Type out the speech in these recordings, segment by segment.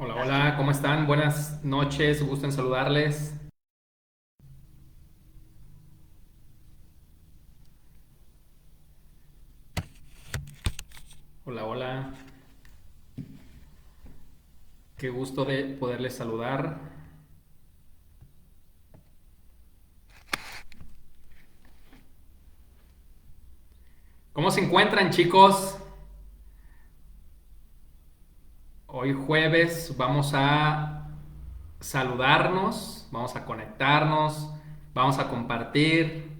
Hola, hola, ¿cómo están? Buenas noches, gusto en saludarles. Hola, hola, qué gusto de poderles saludar. ¿Cómo se encuentran, chicos? Hoy jueves vamos a saludarnos, vamos a conectarnos, vamos a compartir.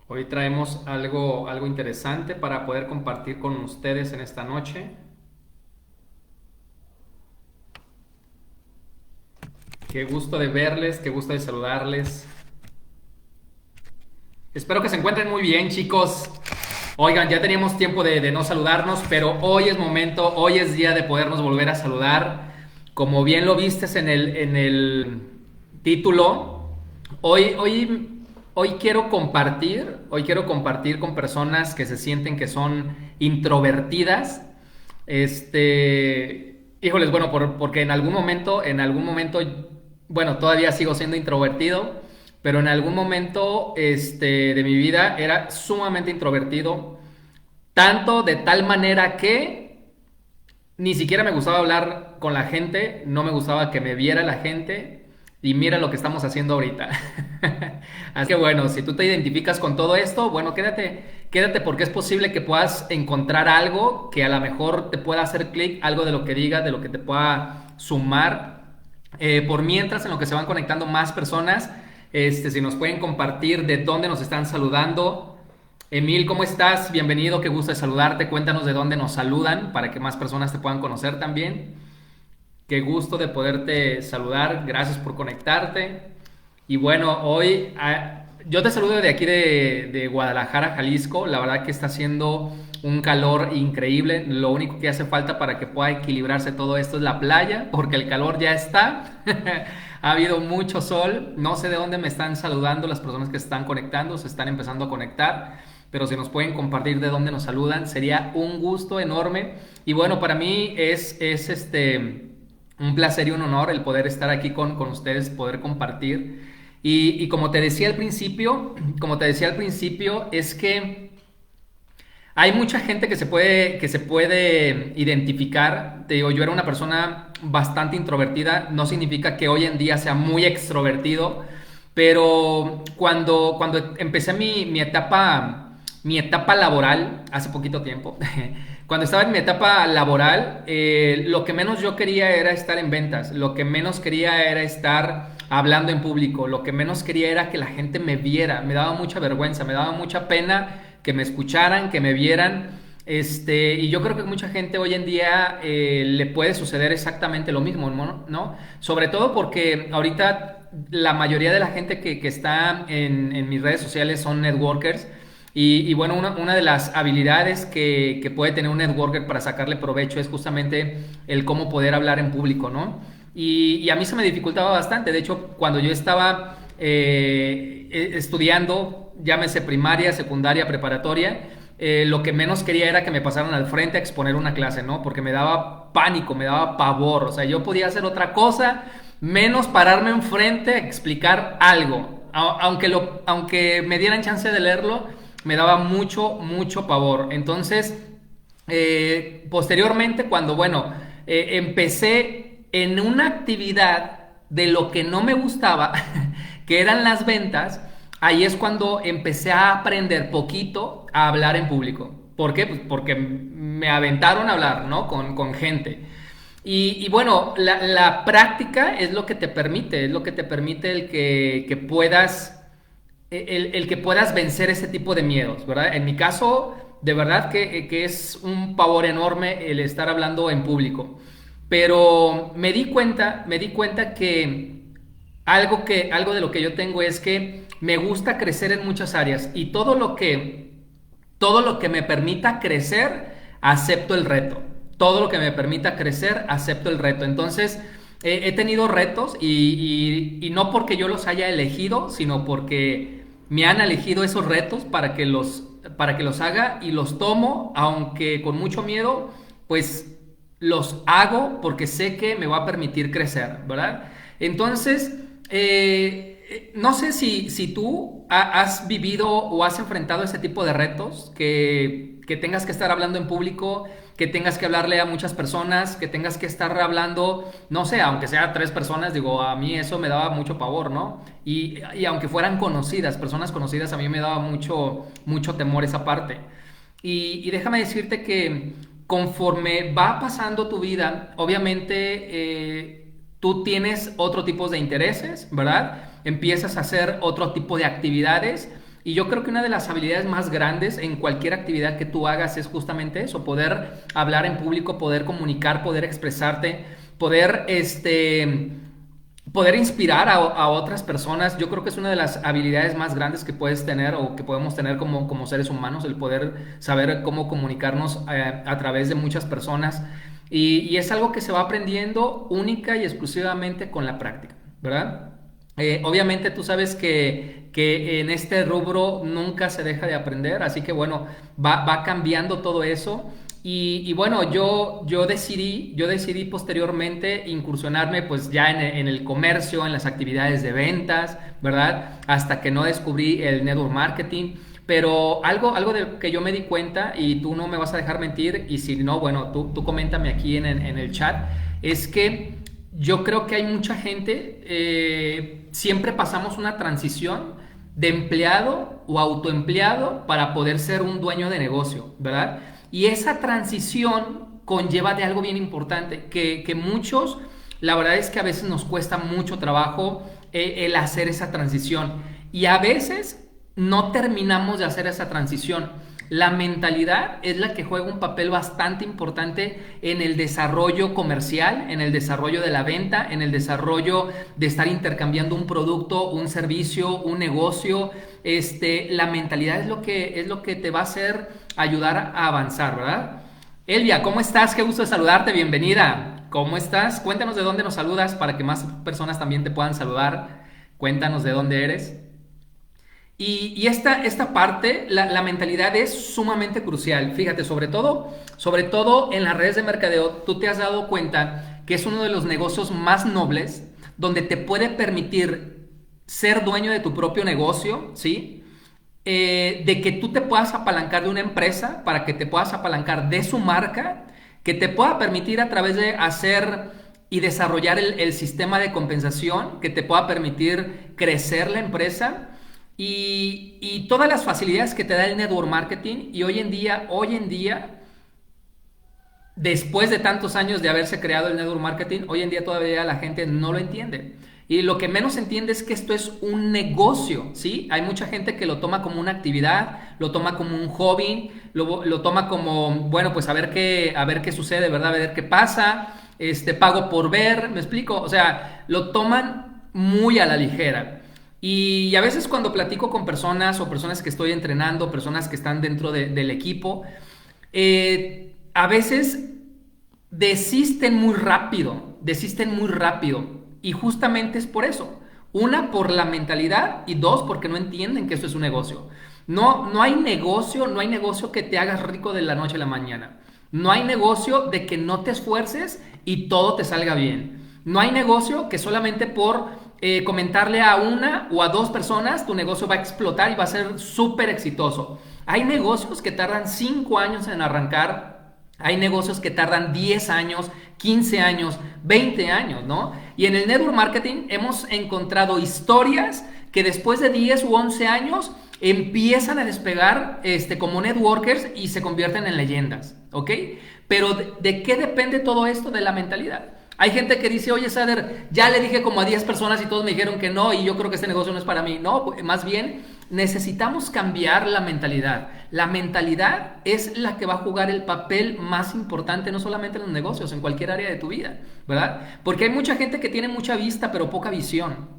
Hoy traemos algo interesante para poder compartir con ustedes en esta noche. Qué gusto de verles, qué gusto de saludarles. Espero que se encuentren muy bien, chicos. Oigan, ya teníamos tiempo de no saludarnos, pero hoy es momento, hoy es día de podernos volver a saludar. Como bien lo vistes en el título, hoy hoy quiero compartir con personas que se sienten que son introvertidas. Híjoles, bueno, porque en algún momento, bueno, todavía sigo siendo introvertido, pero en algún momento, de mi vida era sumamente introvertido, tanto de tal manera que ni siquiera me gustaba hablar con la gente, no me gustaba que me viera la gente y mira lo que estamos haciendo ahorita. Así que bueno, si tú te identificas con todo esto, bueno, quédate porque es posible que puedas encontrar algo que a lo mejor te pueda hacer clic, algo de lo que digas, de lo que te pueda sumar. Por mientras, en lo que se van conectando más personas, si nos pueden compartir de dónde nos están saludando. Emil, ¿cómo estás? Bienvenido, qué gusto de saludarte. Cuéntanos de dónde nos saludan para que más personas te puedan conocer también. Qué gusto de poderte saludar. Gracias por conectarte. Y bueno, hoy yo te saludo de aquí de Guadalajara, Jalisco. La verdad que está haciendo un calor increíble. Lo único que hace falta para que pueda equilibrarse todo esto es la playa, porque el calor ya está. Ha habido mucho sol. No sé de dónde me están saludando las personas que se están conectando, se están empezando a conectar. Pero si nos pueden compartir de dónde nos saludan, sería un gusto enorme. Y bueno, para mí es un placer y un honor el poder estar aquí con ustedes, poder compartir. Y como te decía al principio, es que hay mucha gente que se puede identificar. Te digo, yo era una persona bastante introvertida, no significa que hoy en día sea muy extrovertido, pero cuando empecé mi etapa laboral, hace poquito tiempo, cuando estaba en mi etapa laboral, lo que menos yo quería era estar en ventas, lo que menos quería era estar hablando en público, lo que menos quería era que la gente me viera, me daba mucha vergüenza, me daba mucha pena que me escucharan, que me vieran. Y yo creo que mucha gente hoy en día le puede suceder exactamente lo mismo, ¿no? Sobre todo porque ahorita la mayoría de la gente que está en mis redes sociales son networkers. Y bueno, una de las habilidades que puede tener un networker para sacarle provecho es justamente el cómo poder hablar en público, ¿no? Y a mí se me dificultaba bastante. De hecho, cuando yo estaba estudiando, llámese primaria, secundaria, preparatoria, lo que menos quería era que me pasaran al frente a exponer una clase, ¿no? Porque me daba pánico, me daba pavor. O sea, yo podía hacer otra cosa, menos pararme enfrente a explicar algo. Aunque me dieran chance de leerlo, me daba mucho, mucho pavor. Entonces, posteriormente, cuando, bueno, empecé en una actividad de lo que no me gustaba, que eran las ventas, ahí es cuando empecé a aprender poquito a hablar en público. ¿Por qué? Pues porque me aventaron a hablar, ¿no? Con gente. Y bueno, la práctica es lo que te permite el que puedas vencer ese tipo de miedos, ¿verdad? En mi caso, de verdad que es un pavor enorme el estar hablando en público. Pero me di cuenta que algo de lo que yo tengo es que me gusta crecer en muchas áreas y todo lo que me permita crecer, acepto el reto. Todo lo que me permita crecer, acepto el reto. Entonces, he tenido retos y no porque yo los haya elegido, sino porque me han elegido esos retos para que los haga y los tomo, aunque con mucho miedo, pues los hago porque sé que me va a permitir crecer, ¿verdad? Entonces, no sé si tú has vivido o has enfrentado ese tipo de retos, que tengas que estar hablando en público, que tengas que hablarle a muchas personas, que tengas que estar hablando, no sé, aunque sea 3 personas, digo, a mí eso me daba mucho pavor, ¿no? Y aunque fueran conocidas, personas conocidas, a mí me daba mucho temor esa parte. Y déjame decirte que conforme va pasando tu vida, obviamente tú tienes otro tipo de intereses, ¿verdad? Empiezas a hacer otro tipo de actividades. Y yo creo que una de las habilidades más grandes en cualquier actividad que tú hagas es justamente eso, poder hablar en público, poder comunicar, poder expresarte, poder inspirar a otras personas. Yo creo que es una de las habilidades más grandes que puedes tener o que podemos tener como seres humanos, el poder saber cómo comunicarnos a través de muchas personas. Y es algo que se va aprendiendo única y exclusivamente con la práctica, ¿verdad? Obviamente tú sabes que en este rubro nunca se deja de aprender, así que bueno, va cambiando todo eso. Y bueno, yo decidí posteriormente incursionarme pues ya en el comercio, en las actividades de ventas, ¿verdad? Hasta que no descubrí el network marketing. Pero algo de que yo me di cuenta, y tú no me vas a dejar mentir, y si no, bueno, tú coméntame aquí en el chat, es que yo creo que hay mucha gente, siempre pasamos una transición de empleado o autoempleado para poder ser un dueño de negocio, ¿verdad? Y esa transición conlleva de algo bien importante, que muchos, la verdad es que a veces nos cuesta mucho trabajo el hacer esa transición. Y a veces no terminamos de hacer esa transición. La mentalidad es la que juega un papel bastante importante en el desarrollo comercial, en el desarrollo de la venta, en el desarrollo de estar intercambiando un producto, un servicio, un negocio. La mentalidad es lo que te va a hacer ayudar a avanzar, ¿verdad? Elvia, ¿cómo estás? Qué gusto de saludarte, bienvenida. ¿Cómo estás? Cuéntanos de dónde nos saludas para que más personas también te puedan saludar. Cuéntanos de dónde eres. Y esta parte, la mentalidad es sumamente crucial. Fíjate, sobre todo en las redes de mercadeo, tú te has dado cuenta que es uno de los negocios más nobles donde te puede permitir ser dueño de tu propio negocio, ¿sí? De que tú te puedas apalancar de una empresa para que te puedas apalancar de su marca, que te pueda permitir a través de hacer y desarrollar el sistema de compensación, que te pueda permitir crecer la empresa y todas las facilidades que te da el network marketing. Y hoy en día, después de tantos años de haberse creado el network marketing, hoy en día todavía la gente no lo entiende. Y lo que menos entiende es que esto es un negocio, ¿sí? Hay mucha gente que lo toma como una actividad, lo toma como un hobby, lo toma como, bueno, pues a ver qué sucede, ¿verdad? A ver qué pasa, pago por ver, ¿me explico? O sea, lo toman muy a la ligera. Y a veces cuando platico con personas o personas que estoy entrenando, personas que están dentro del equipo, a veces desisten muy rápido. Y justamente es por eso. Una, por la mentalidad, y dos, porque no entienden que esto es un negocio. No hay negocio que te hagas rico de la noche a la mañana. No hay negocio de que no te esfuerces y todo te salga bien. No hay negocio que solamente por comentarle a una o a 2 personas tu negocio va a explotar y va a ser súper exitoso. Hay negocios que tardan 5 años en arrancar. Hay negocios que tardan 10 años, 15 años, 20 años, ¿no? Y en el network marketing hemos encontrado historias que después de 10 u 11 años empiezan a despegar como networkers y se convierten en leyendas, ¿ok? Pero ¿de qué depende todo esto? De la mentalidad. Hay gente que dice, oye, Sader, ya le dije como a 10 personas y todos me dijeron que no y yo creo que este negocio no es para mí. No, más bien necesitamos cambiar la mentalidad. La mentalidad es la que va a jugar el papel más importante, no solamente en los negocios, en cualquier área de tu vida, ¿verdad? Porque hay mucha gente que tiene mucha vista, pero poca visión.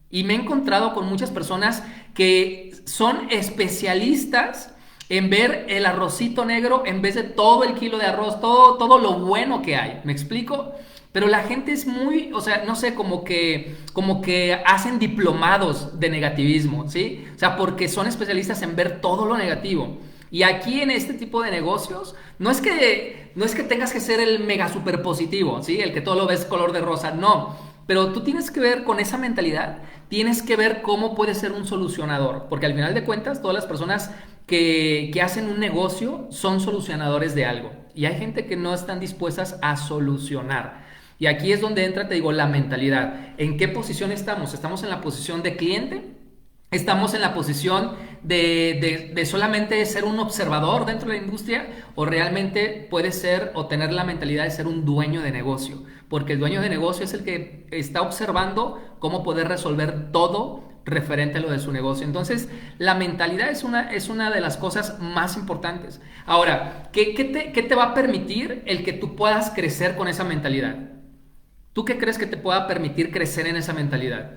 Y me he encontrado con muchas personas que son especialistas en ver el arrocito negro en vez de todo el kilo de arroz, todo lo bueno que hay. ¿Me explico? Pero la gente es muy, o sea, no sé, como que hacen diplomados de negativismo, ¿sí? O sea, porque son especialistas en ver todo lo negativo. Y aquí en este tipo de negocios, no es que tengas que ser el mega super positivo, ¿sí? El que todo lo ves color de rosa, no. Pero tú tienes que ver con esa mentalidad, tienes que ver cómo puedes ser un solucionador, porque al final de cuentas todas las personas que hacen un negocio son solucionadores de algo. Y hay gente que no están dispuestas a solucionar. Y aquí es donde entra, te digo, la mentalidad. ¿En qué posición estamos? ¿Estamos en la posición de cliente? ¿Estamos en la posición de solamente ser un observador dentro de la industria o realmente puede ser o tener la mentalidad de ser un dueño de negocio? Porque el dueño de negocio es el que está observando cómo poder resolver todo referente a lo de su negocio. Entonces, la mentalidad es una de las cosas más importantes. Ahora, ¿qué te va a permitir el que tú puedas crecer con esa mentalidad? ¿Tú qué crees que te pueda permitir crecer en esa mentalidad?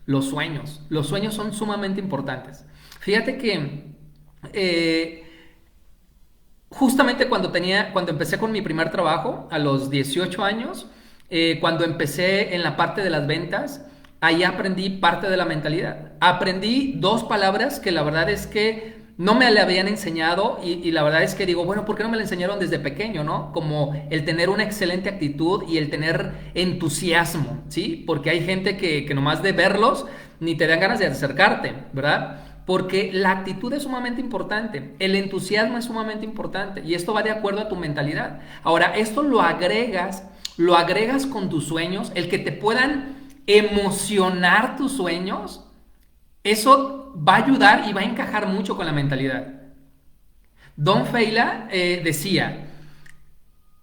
Los sueños. Los sueños son sumamente importantes. Fíjate que justamente cuando empecé con mi primer trabajo, a los 18 años, cuando empecé en la parte de las ventas, ahí aprendí parte de la mentalidad. Aprendí dos palabras que la verdad es que no me le habían enseñado y la verdad es que digo, bueno, ¿por qué no me la enseñaron desde pequeño, no? Como el tener una excelente actitud y el tener entusiasmo, ¿sí? Porque hay gente que nomás de verlos ni te dan ganas de acercarte, ¿verdad? Porque la actitud es sumamente importante, el entusiasmo es sumamente importante y esto va de acuerdo a tu mentalidad. Ahora, esto lo agregas con tus sueños, el que te puedan emocionar tus sueños, eso va a ayudar y va a encajar mucho con la mentalidad. Don Feila decía,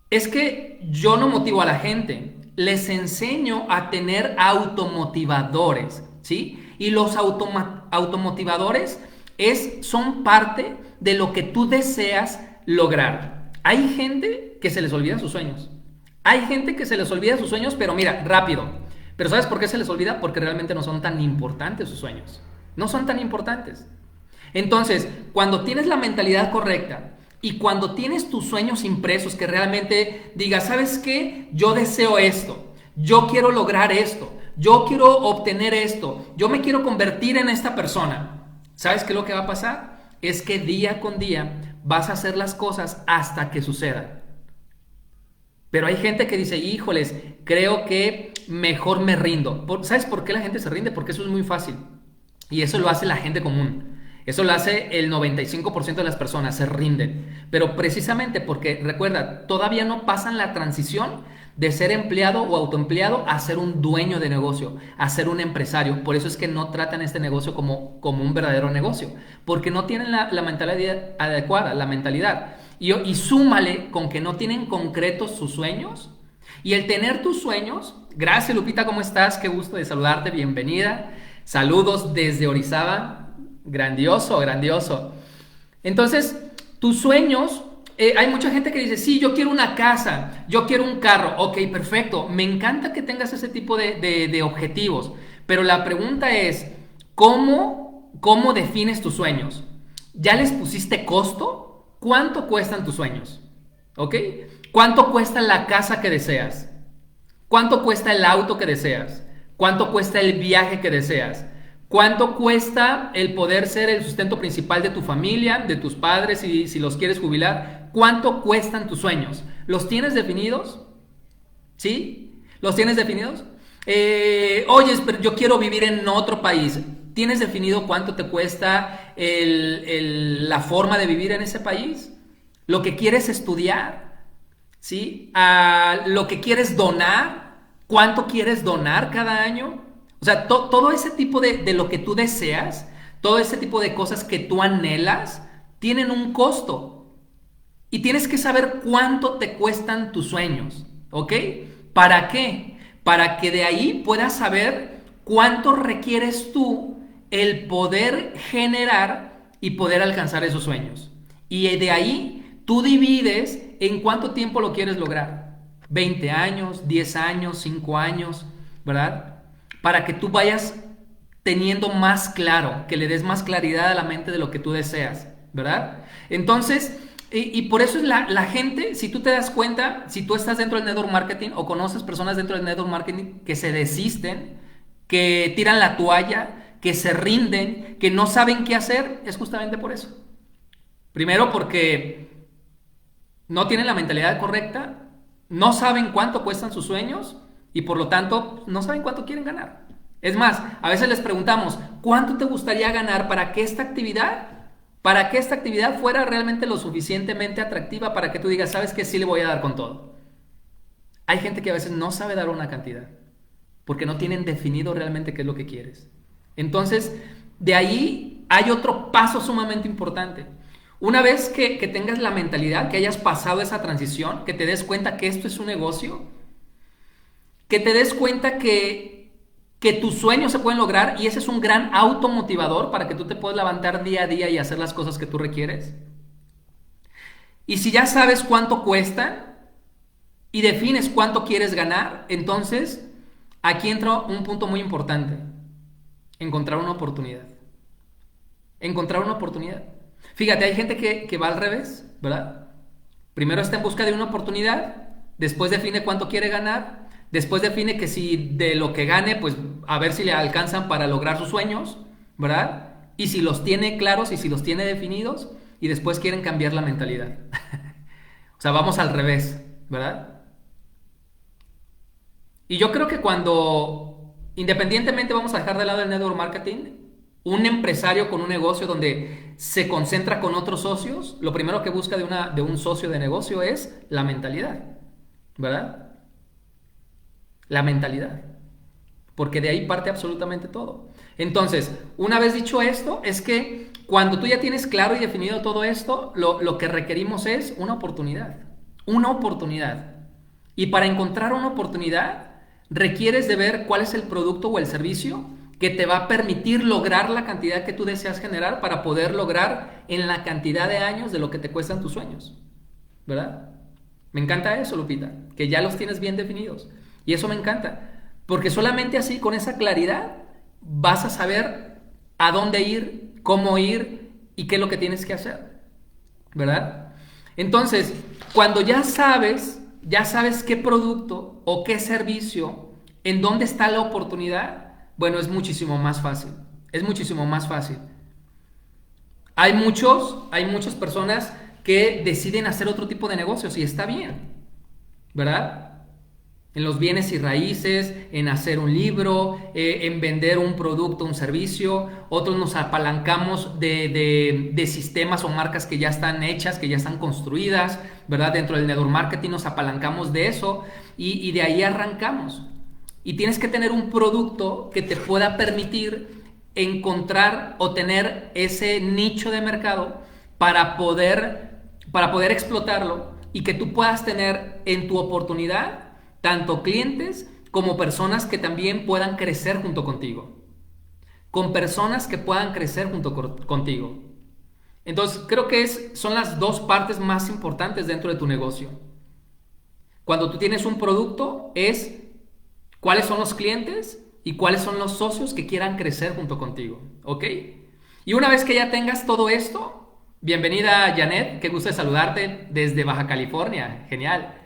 es que yo no motivo a la gente, les enseño a tener automotivadores, ¿sí? Y los automotivadores son parte de lo que tú deseas lograr. Hay gente que se les olvida sus sueños. Hay gente que se les olvida sus sueños, pero mira, rápido. Pero ¿sabes por qué se les olvida? Porque realmente no son tan importantes sus sueños. No son tan importantes. Entonces, cuando tienes la mentalidad correcta y cuando tienes tus sueños impresos, que realmente digas, ¿sabes qué? Yo deseo esto, yo quiero lograr esto, yo quiero obtener esto, yo me quiero convertir en esta persona. ¿Sabes qué es lo que va a pasar? Es que día con día vas a hacer las cosas hasta que sucedan. Pero hay gente que dice, híjoles, creo que mejor me rindo. ¿Sabes por qué la gente se rinde? Porque eso es muy fácil. Y eso lo hace la gente común. Eso lo hace el 95% de las personas, se rinden. Pero precisamente porque, recuerda, todavía no pasan la transición de ser empleado o autoempleado a ser un dueño de negocio, a ser un empresario. Por eso es que no tratan este negocio como un verdadero negocio. Porque no tienen la mentalidad adecuada, la mentalidad. Y súmale con que no tienen concretos sus sueños. Y el tener tus sueños, gracias Lupita, ¿cómo estás? Qué gusto de saludarte, bienvenida. Saludos desde Orizaba, grandioso, grandioso. Entonces, tus sueños, hay mucha gente que dice, sí, yo quiero una casa, yo quiero un carro. Ok, perfecto, me encanta que tengas ese tipo de objetivos, pero la pregunta es, ¿cómo defines tus sueños? ¿Ya les pusiste costo? ¿Cuánto cuestan tus sueños? ¿Ok? ¿Cuánto cuesta la casa que deseas? ¿Cuánto cuesta el auto que deseas? ¿Cuánto cuesta el viaje que deseas? ¿Cuánto cuesta el poder ser el sustento principal de tu familia, de tus padres y si los quieres jubilar? ¿Cuánto cuestan tus sueños? ¿Los tienes definidos? ¿Sí? ¿Los tienes definidos? Oye, pero yo quiero vivir en otro país. ¿Tienes definido cuánto te cuesta la forma de vivir en ese país? ¿Lo que quieres estudiar? ¿Sí? ¿Lo que quieres donar? ¿Cuánto quieres donar cada año? O sea, todo ese tipo de lo que tú deseas, todo ese tipo de cosas que tú anhelas, tienen un costo. Y tienes que saber cuánto te cuestan tus sueños, ¿ok? ¿Para qué? Para que de ahí puedas saber cuánto requieres tú el poder generar y poder alcanzar esos sueños. Y de ahí tú divides en cuánto tiempo lo quieres lograr. 20 años, 10 años, 5 años, ¿verdad? Para que tú vayas teniendo más claro, que le des más claridad a la mente de lo que tú deseas, ¿verdad? Entonces, y por eso es la gente, si tú te das cuenta, si tú estás dentro del network marketing o conoces personas dentro del network marketing que se desisten, que tiran la toalla, que se rinden, que no saben qué hacer, es justamente por eso. Primero porque no tienen la mentalidad correcta, no saben cuánto cuestan sus sueños y por lo tanto no saben cuánto quieren ganar. Es más, a veces les preguntamos, ¿cuánto te gustaría ganar para que esta actividad fuera realmente lo suficientemente atractiva para que tú digas, sabes que sí le voy a dar con todo? Hay gente que a veces no sabe dar una cantidad porque no tienen definido realmente qué es lo que quieres. Entonces, de ahí hay otro paso sumamente importante. Una vez que tengas la mentalidad, que hayas pasado esa transición, que te des cuenta que esto es un negocio, que te des cuenta que tus sueños se pueden lograr y ese es un gran automotivador para que tú te puedas levantar día a día y hacer las cosas que tú requieres. Y si ya sabes cuánto cuestan y defines cuánto quieres ganar, entonces aquí entra un punto muy importante. Encontrar una oportunidad. Encontrar una oportunidad. Fíjate, hay gente que va al revés, ¿verdad? Primero está en busca de una oportunidad, después define cuánto quiere ganar, después define que si de lo que gane, pues a ver si le alcanzan para lograr sus sueños, ¿verdad? Y si los tiene claros y si los tiene definidos, y después quieren cambiar la mentalidad. O sea, vamos al revés, ¿verdad? Y yo creo que cuando, independientemente, vamos a dejar de lado el network marketing, un empresario con un negocio donde se concentra con otros socios, lo primero que busca de un socio de negocio es la mentalidad, ¿verdad? La mentalidad. Porque de ahí parte absolutamente todo. Entonces, una vez dicho esto, es que cuando tú ya tienes claro y definido todo esto, lo que requerimos es una oportunidad. Una oportunidad. Y para encontrar una oportunidad, requieres de ver cuál es el producto o el servicio que te va a permitir lograr la cantidad que tú deseas generar para poder lograr en la cantidad de años de lo que te cuestan tus sueños. ¿Verdad? Me encanta eso, Lupita, que ya los tienes bien definidos. Y eso me encanta. Porque solamente así, con esa claridad, vas a saber a dónde ir, cómo ir y qué es lo que tienes que hacer. ¿Verdad? Entonces, cuando ya sabes qué producto o qué servicio, en dónde está la oportunidad, bueno, es muchísimo más fácil. Es muchísimo más fácil. Hay muchas personas que deciden hacer otro tipo de negocios y está bien, ¿verdad? En los bienes y raíces, en hacer un libro, en vender un producto, un servicio. Otros nos apalancamos de sistemas o marcas que ya están hechas, que ya están construidas, ¿verdad? Dentro del network marketing nos apalancamos de eso y de ahí arrancamos. Y tienes que tener un producto que te pueda permitir encontrar o tener ese nicho de mercado para poder explotarlo y que tú puedas tener en tu oportunidad tanto clientes como personas que también puedan crecer junto contigo. Con personas que puedan crecer junto contigo. Entonces, creo que son las dos partes más importantes dentro de tu negocio. Cuando tú tienes un producto, es cuáles son los clientes y cuáles son los socios que quieran crecer junto contigo. ¿Ok? Y una vez que ya tengas todo esto, bienvenida Janet, qué gusto de saludarte desde Baja California. Genial.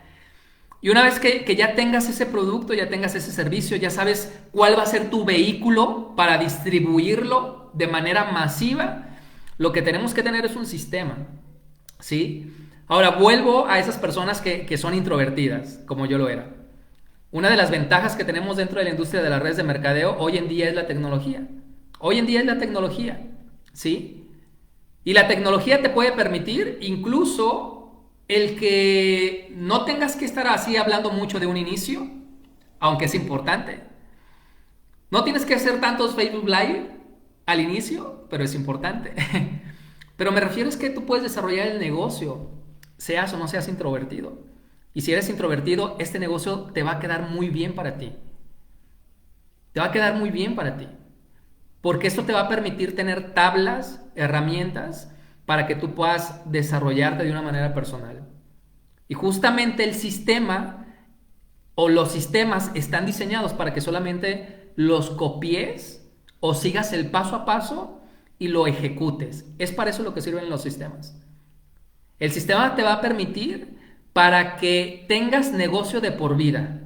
Y una vez que ya tengas ese producto, ya tengas ese servicio, ya sabes cuál va a ser tu vehículo para distribuirlo de manera masiva, lo que tenemos que tener es un sistema, ¿sí? Ahora, vuelvo a esas personas que son introvertidas, como yo lo era. Una de las ventajas que tenemos dentro de la industria de las redes de mercadeo hoy en día es la tecnología. Hoy en día es la tecnología, ¿sí? Y la tecnología te puede permitir incluso el que no tengas que estar así hablando mucho de un inicio, aunque es importante. No tienes que hacer tantos Facebook Live al inicio, pero es importante. Pero me refiero es que tú puedes desarrollar el negocio, seas o no seas introvertido. Y si eres introvertido, este negocio te va a quedar muy bien para ti. Te va a quedar muy bien para ti. Porque esto te va a permitir tener tablas, herramientas, para que tú puedas desarrollarte de una manera personal. Y justamente el sistema o los sistemas están diseñados para que solamente los copies o sigas el paso a paso y lo ejecutes. Es para eso lo que sirven los sistemas. El sistema te va a permitir para que tengas negocio de por vida.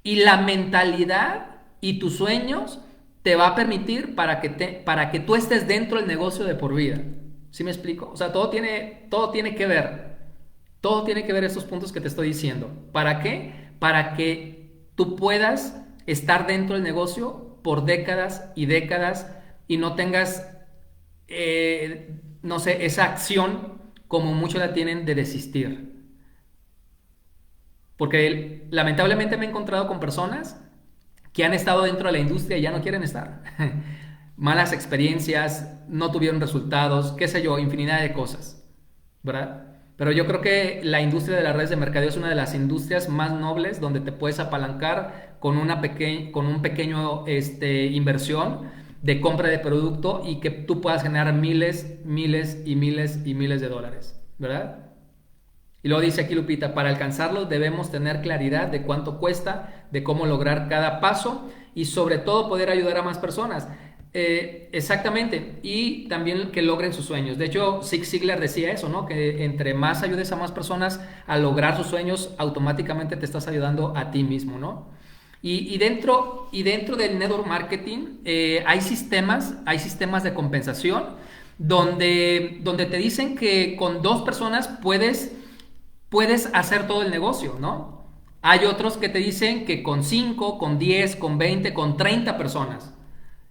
Y la mentalidad y tus sueños te va a permitir para que tú estés dentro del negocio de por vida. ¿Sí me explico? O sea, todo tiene que ver. Todo tiene que ver estos puntos que te estoy diciendo. ¿Para qué? Para que tú puedas estar dentro del negocio por décadas y décadas y no tengas, no sé, esa acción como muchos la tienen de desistir. Porque lamentablemente me he encontrado con personas que han estado dentro de la industria y ya no quieren estar. Malas experiencias, no tuvieron resultados, qué sé yo, infinidad de cosas, ¿verdad? Pero yo creo que la industria de las redes de mercadeo es una de las industrias más nobles donde te puedes apalancar con un pequeño inversión de compra de producto y que tú puedas generar miles, miles y miles y miles de dólares, ¿verdad? Y luego dice aquí Lupita, para alcanzarlo debemos tener claridad de cuánto cuesta, de cómo lograr cada paso y sobre todo poder ayudar a más personas. Exactamente, y también que logren sus sueños. De hecho, Zig Ziglar decía eso, ¿no? Que entre más ayudes a más personas a lograr sus sueños, automáticamente te estás ayudando a ti mismo, ¿no? Y dentro del network marketing hay sistemas de compensación donde te dicen que con dos personas puedes hacer todo el negocio, ¿no? Hay otros que te dicen que con 5, con 10, con 20, con 30 personas.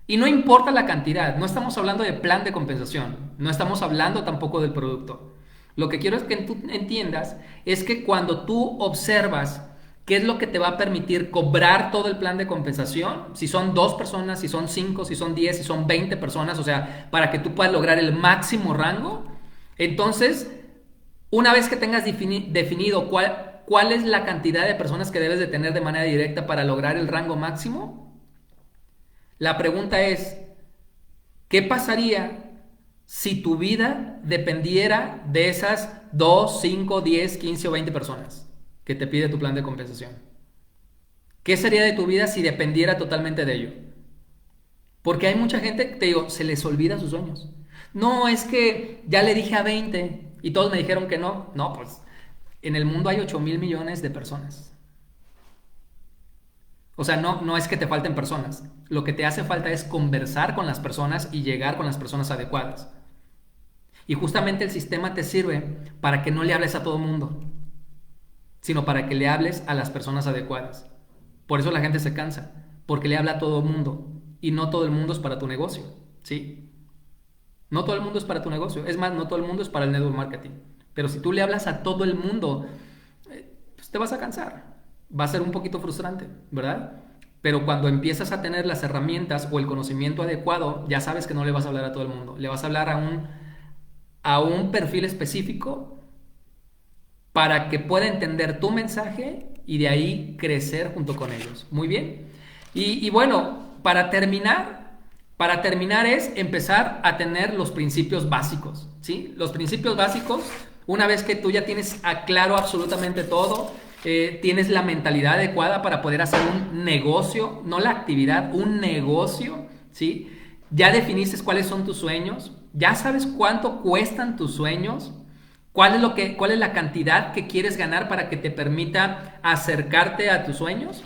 Y no importa la cantidad, no estamos hablando de plan de compensación, no estamos hablando tampoco del producto. Lo que quiero es que tú entiendas es que cuando tú observas qué es lo que te va a permitir cobrar todo el plan de compensación, si son 2 personas, si son 5, si son 10, si son 20 personas, o sea, para que tú puedas lograr el máximo rango, entonces una vez que tengas definido cuál es la cantidad de personas que debes de tener de manera directa para lograr el rango máximo, la pregunta es, ¿qué pasaría si tu vida dependiera de esas 2, 5, 10, 15 o 20 personas que te pide tu plan de compensación? ¿Qué sería de tu vida si dependiera totalmente de ello? Porque hay mucha gente, te digo, se les olvida sus sueños. No, es que ya le dije a 20 y todos me dijeron que no. No, pues en el mundo hay 8,000 millones de personas. O sea, no es que te falten personas. Lo que te hace falta es conversar con las personas y llegar con las personas adecuadas. Y justamente el sistema te sirve para que no le hables a todo mundo, sino para que le hables a las personas adecuadas. Por eso la gente se cansa, porque le habla a todo el mundo y no todo el mundo es para tu negocio, ¿sí? No todo el mundo es para tu negocio. Es más, no todo el mundo es para el network marketing. Pero si tú le hablas a todo el mundo, pues te vas a cansar. Va a ser un poquito frustrante, ¿verdad? Pero cuando empiezas a tener las herramientas o el conocimiento adecuado, ya sabes que no le vas a hablar a todo el mundo. Le vas a hablar a un perfil específico para que pueda entender tu mensaje y de ahí crecer junto con ellos. Muy bien. Y bueno, para terminar es empezar a tener los principios básicos, ¿sí? Los principios básicos, una vez que tú ya tienes claro absolutamente todo, tienes la mentalidad adecuada para poder hacer un negocio, no la actividad, un negocio, ¿sí? Ya definiste cuáles son tus sueños, ya sabes cuánto cuestan tus sueños, cuál es la cantidad que quieres ganar para que te permita acercarte a tus sueños.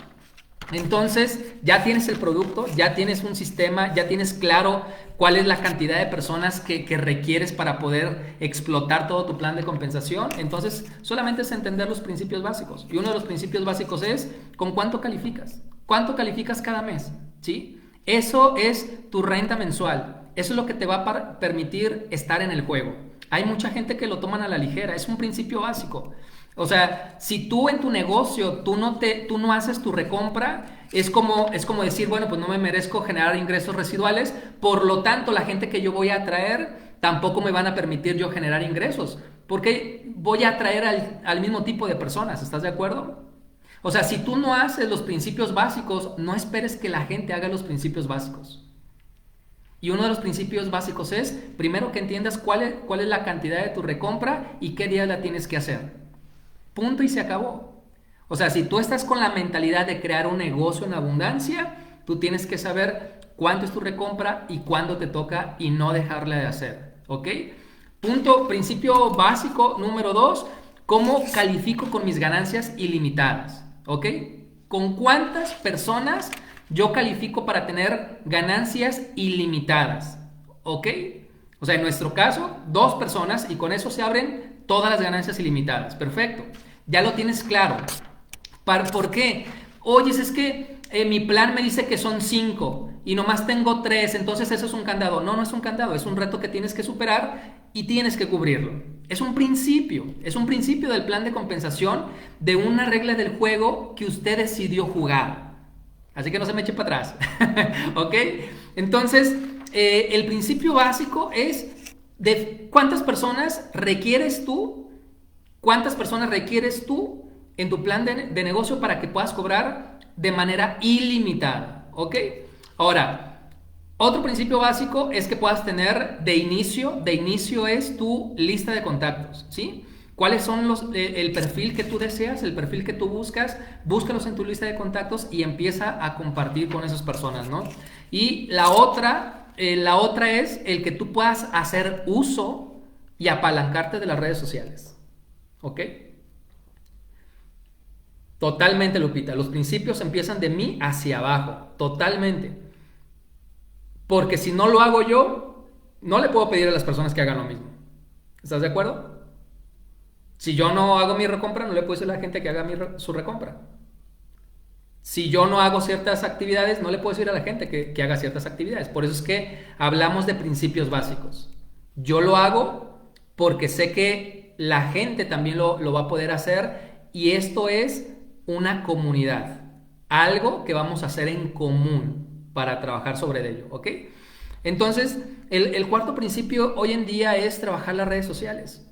Entonces ya tienes el producto, ya tienes un sistema, ya tienes claro cuál es la cantidad de personas que requieres para poder explotar todo tu plan de compensación. Entonces solamente es entender los principios básicos. Y uno de los principios básicos es ¿con cuánto calificas? ¿Cuánto calificas cada mes? ¿Sí? Eso es tu renta mensual. Eso es lo que te va a permitir estar en el juego. Hay mucha gente que lo toman a la ligera. Es un principio básico. O sea, si tú en tu negocio tú no haces tu recompra, es como decir, bueno, pues no me merezco generar ingresos residuales, por lo tanto la gente que yo voy a atraer tampoco me van a permitir yo generar ingresos, porque voy a atraer al mismo tipo de personas, ¿estás de acuerdo? O sea, si tú no haces los principios básicos, no esperes que la gente haga los principios básicos. Y uno de los principios básicos es, primero que entiendas cuál es la cantidad de tu recompra y qué día la tienes que hacer. Punto y se acabó. O sea, si tú estás con la mentalidad de crear un negocio en abundancia, tú tienes que saber cuánto es tu recompra y cuándo te toca y no dejarla de hacer. ¿Ok? Principio básico número 2, ¿cómo califico con mis ganancias ilimitadas? ¿Ok? ¿Con cuántas personas yo califico para tener ganancias ilimitadas? ¿Ok? O sea, en nuestro caso, 2 personas y con eso se abren todas las ganancias ilimitadas. Perfecto. Ya lo tienes claro. ¿Por qué? Oye, es que mi plan me dice que son 5 y nomás tengo 3, entonces eso es un candado. No, no es un candado, es un reto que tienes que superar y tienes que cubrirlo. Es un principio del plan de compensación de una regla del juego que usted decidió jugar. Así que no se me eche para atrás. ¿Ok? Entonces, el principio básico es de cuántas personas requieres tú en tu plan de negocio para que puedas cobrar de manera ilimitada. ¿Ok? Ahora, otro principio básico es que puedas tener de inicio es tu lista de contactos, ¿sí? ¿Cuáles son el perfil que tú deseas, el perfil que tú buscas? Búscalos en tu lista de contactos y empieza a compartir con esas personas, ¿no? Y la otra es el que tú puedas hacer uso y apalancarte de las redes sociales, ¿ok? Totalmente, Lupita. Los principios empiezan de mí hacia abajo, totalmente. Porque si no lo hago yo, no le puedo pedir a las personas que hagan lo mismo. ¿Estás de acuerdo? Si yo no hago mi recompra, no le puedo decir a la gente que haga su recompra. Si yo no hago ciertas actividades, no le puedo decir a la gente que haga ciertas actividades. Por eso es que hablamos de principios básicos. Yo lo hago porque sé que la gente también lo va a poder hacer y esto es una comunidad. Algo que vamos a hacer en común para trabajar sobre ello, ¿ok? Entonces, el cuarto principio hoy en día es trabajar las redes sociales.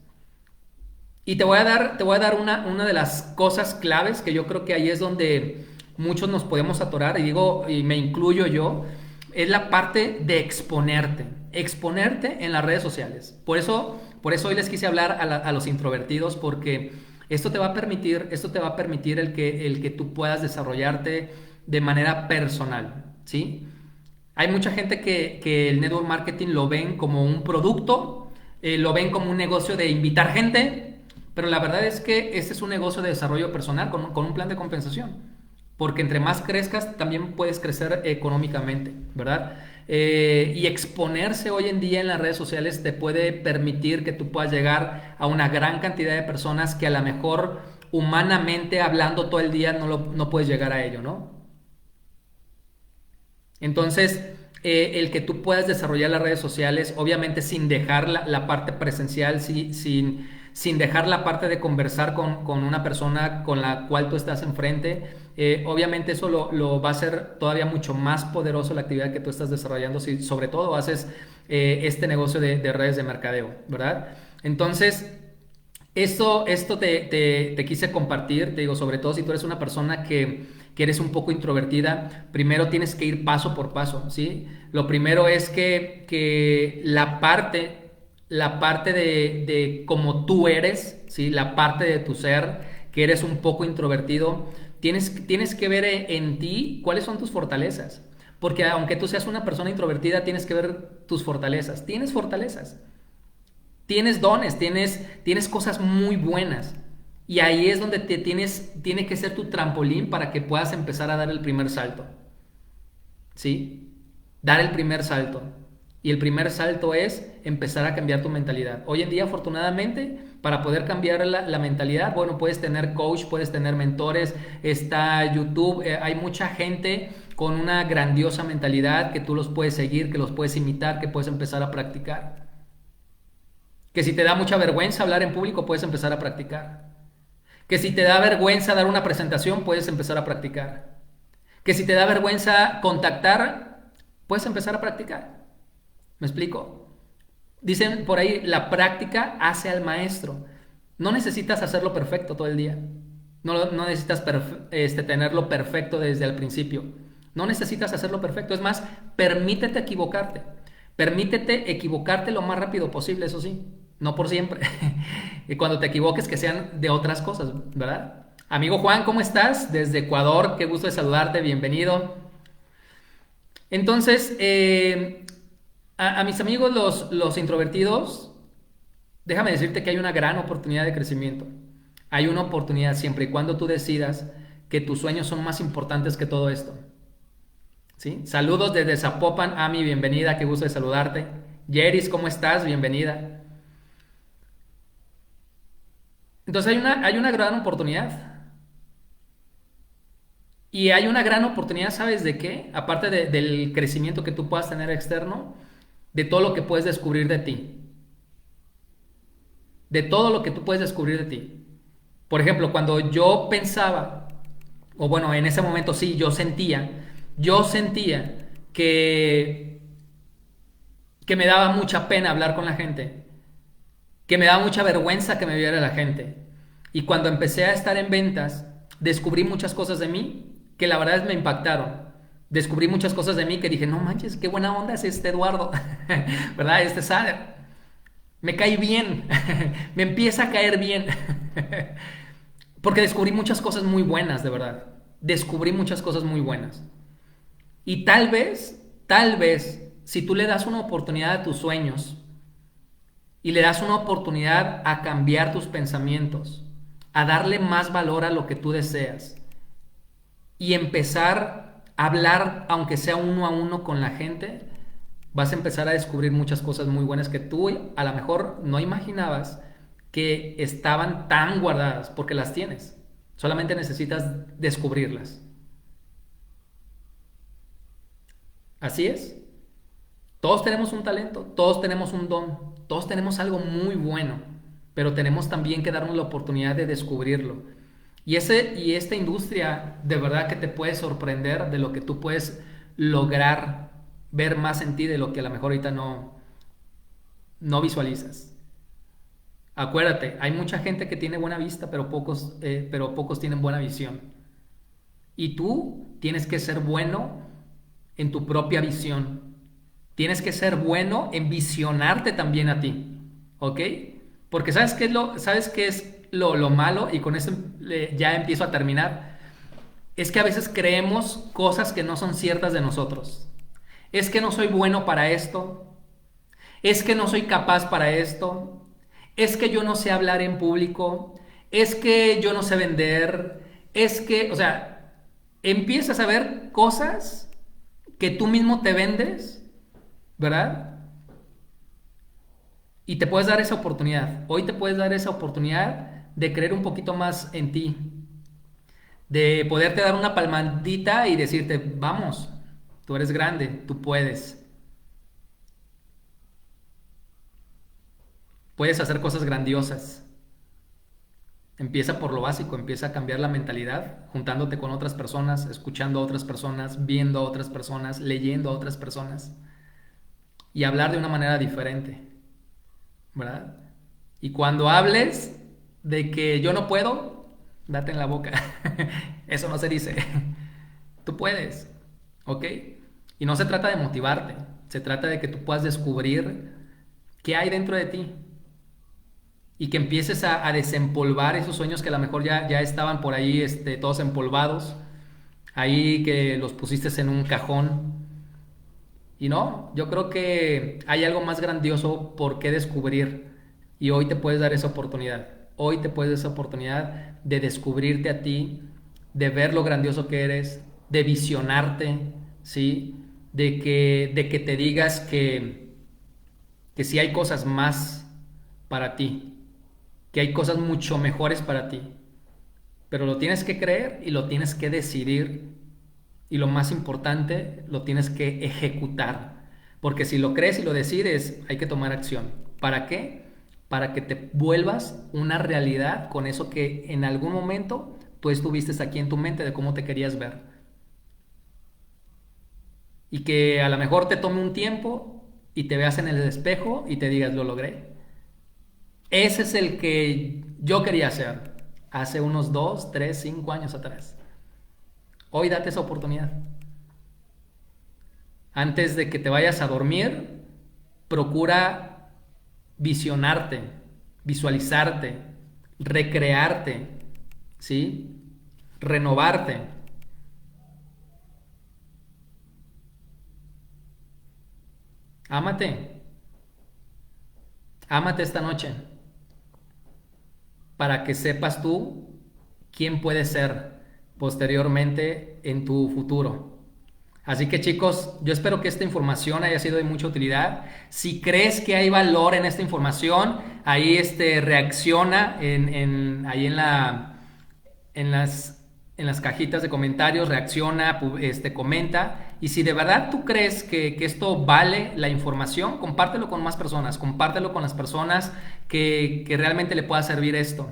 Y te voy a dar una de las cosas claves que yo creo que ahí es donde muchos nos podemos atorar, y me incluyo yo, es la parte de exponerte en las redes sociales. Por eso hoy les quise hablar a los introvertidos, porque esto te va a permitir el que tú puedas desarrollarte de manera personal, ¿sí? Hay mucha gente que el network marketing lo ven como un producto, lo ven como un negocio de invitar gente, pero la verdad es que este es un negocio de desarrollo personal con un plan de compensación. Porque entre más crezcas, también puedes crecer económicamente, ¿verdad? Y exponerse hoy en día en las redes sociales te puede permitir que tú puedas llegar a una gran cantidad de personas que a lo mejor humanamente hablando todo el día no puedes llegar a ello, ¿no? Entonces, el que tú puedas desarrollar las redes sociales, obviamente sin dejar la parte presencial, sin dejar la parte de conversar con una persona con la cual tú estás enfrente, obviamente eso lo va a hacer todavía mucho más poderoso la actividad que tú estás desarrollando, si sobre todo haces este negocio de redes de mercadeo, ¿verdad? Entonces, esto te quise compartir, te digo, sobre todo si tú eres una persona que eres un poco introvertida, primero tienes que ir paso por paso, ¿sí? Lo primero es que la parte de cómo tú eres, ¿sí? La parte de tu ser, que eres un poco introvertido, tienes que ver en ti cuáles son tus fortalezas. Porque aunque tú seas una persona introvertida, tienes que ver tus fortalezas. Tienes fortalezas. Tienes dones, tienes cosas muy buenas. Y ahí es donde tiene que ser tu trampolín para que puedas empezar a dar el primer salto. ¿Sí? Dar el primer salto. Y el primer salto es empezar a cambiar tu mentalidad. Hoy en día, afortunadamente, para poder cambiar la mentalidad, bueno, puedes tener coach, puedes tener mentores, está YouTube, hay mucha gente con una grandiosa mentalidad que tú los puedes seguir, que los puedes imitar, que puedes empezar a practicar. Que si te da mucha vergüenza hablar en público, puedes empezar a practicar. Que si te da vergüenza dar una presentación, puedes empezar a practicar. Que si te da vergüenza contactar, puedes empezar a practicar. ¿Me explico? Dicen por ahí, la práctica hace al maestro. No necesitas hacerlo perfecto todo el día. No necesitas tenerlo perfecto desde el principio. No necesitas hacerlo perfecto. Es más, permítete equivocarte. Permítete equivocarte lo más rápido posible, eso sí. No por siempre. Y cuando te equivoques, que sean de otras cosas, ¿verdad? Amigo Juan, ¿cómo estás? Desde Ecuador, qué gusto de saludarte, bienvenido. Entonces, a mis amigos los introvertidos, déjame decirte que hay una gran oportunidad de crecimiento. Hay una oportunidad siempre y cuando tú decidas que tus sueños son más importantes que todo esto. ¿Sí? Saludos desde Zapopan, Ami, bienvenida, qué gusto de saludarte. Yeris, ¿cómo estás? Bienvenida. Entonces hay una gran oportunidad. Y hay una gran oportunidad, ¿sabes de qué? Aparte del crecimiento que tú puedas tener externo, de todo lo que puedes descubrir de ti. De todo lo que tú puedes descubrir de ti. Por ejemplo, cuando yo pensaba, o bueno, en ese momento sí, yo sentía que me daba mucha pena hablar con la gente, que me daba mucha vergüenza que me viera la gente. Y cuando empecé a estar en ventas, descubrí muchas cosas de mí que la verdad me impactaron. Descubrí muchas cosas de mí que dije, no manches, qué buena onda es este Eduardo, ¿verdad? Este Sader. Me cae bien, me empieza a caer bien. Porque descubrí muchas cosas muy buenas, de verdad. Descubrí muchas cosas muy buenas. Y tal vez, si tú le das una oportunidad a tus sueños y le das una oportunidad a cambiar tus pensamientos, a darle más valor a lo que tú deseas y empezar a hablar, aunque sea uno a uno con la gente, vas a empezar a descubrir muchas cosas muy buenas que tú a lo mejor no imaginabas que estaban tan guardadas, porque las tienes. Solamente necesitas descubrirlas. Así es. Todos tenemos un talento, todos tenemos un don, todos tenemos algo muy bueno, pero tenemos también que darnos la oportunidad de descubrirlo. Y esta industria de verdad que te puede sorprender de lo que tú puedes lograr ver más en ti de lo que a lo mejor ahorita no visualizas. Acuérdate, hay mucha gente que tiene buena vista, pero pocos tienen buena visión. Y tú tienes que ser bueno en tu propia visión. Tienes que ser bueno en visionarte también a ti. ¿Ok? Porque ¿sabes qué es lo malo? Y con eso ya empiezo a terminar. Es que a veces creemos cosas que no son ciertas de nosotros. Es que no soy bueno para esto. Es que no soy capaz para esto. Es que yo no sé hablar en público. Es que yo no sé vender. Es que, o sea, empiezas a ver cosas que tú mismo te vendes, ¿verdad? Y te puedes dar esa oportunidad. Hoy te puedes dar esa oportunidad de creer un poquito más en ti, de poderte dar una palmadita y decirte, vamos, tú eres grande, tú puedes hacer cosas grandiosas. Empieza por lo básico, empieza a cambiar la mentalidad, juntándote con otras personas, escuchando a otras personas, viendo a otras personas, leyendo a otras personas y hablar de una manera diferente, ¿verdad? Y cuando hables de que yo no puedo, date en la boca. Eso no se dice. Tú puedes, ¿ok? Y no se trata de motivarte, se trata de que tú puedas descubrir qué hay dentro de ti y que empieces a desempolvar esos sueños que a lo mejor ya estaban por ahí todos empolvados, ahí que los pusiste en un cajón. Y no, yo creo que hay algo más grandioso por qué descubrir y hoy te puedes dar esa oportunidad. Hoy te puedes dar esa oportunidad de descubrirte a ti, de ver lo grandioso que eres, de visionarte, ¿sí? De que te digas que sí hay cosas más para ti, que hay cosas mucho mejores para ti, pero lo tienes que creer y lo tienes que decidir y lo más importante, lo tienes que ejecutar, porque si lo crees y lo decides, hay que tomar acción. ¿Para qué? Para que te vuelvas una realidad con eso que en algún momento tú estuviste aquí en tu mente de cómo te querías ver. Y que a lo mejor te tome un tiempo y te veas en el espejo y te digas, lo logré. Ese es el que yo quería hacer hace unos 2, 3, 5 años atrás. Hoy date esa oportunidad. Antes de que te vayas a dormir, procura visionarte, visualizarte, recrearte, ¿sí? Renovarte. Ámate, ámate esta noche para que sepas tú quién puedes ser posteriormente en tu futuro. Así que chicos, yo espero que esta información haya sido de mucha utilidad. Si crees que hay valor en esta información, ahí reacciona ahí en las cajitas de comentarios, reacciona, comenta. Y si de verdad tú crees que esto vale la información, compártelo con más personas, compártelo con las personas que realmente le pueda servir esto.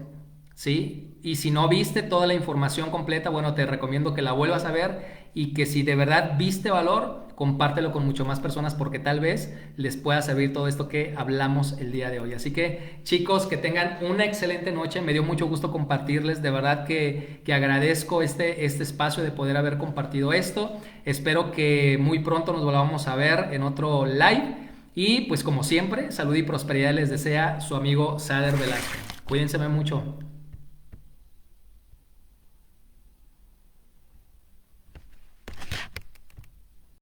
¿Sí? Y si no viste toda la información completa, bueno, te recomiendo que la vuelvas a ver y que si de verdad viste valor, compártelo con mucho más personas porque tal vez les pueda servir todo esto que hablamos el día de hoy. Así que chicos, que tengan una excelente noche. Me dio mucho gusto compartirles. De verdad que agradezco este espacio de poder haber compartido esto. Espero que muy pronto nos volvamos a ver en otro live. Y pues como siempre, salud y prosperidad les desea su amigo Sader Velasco. Cuídense mucho.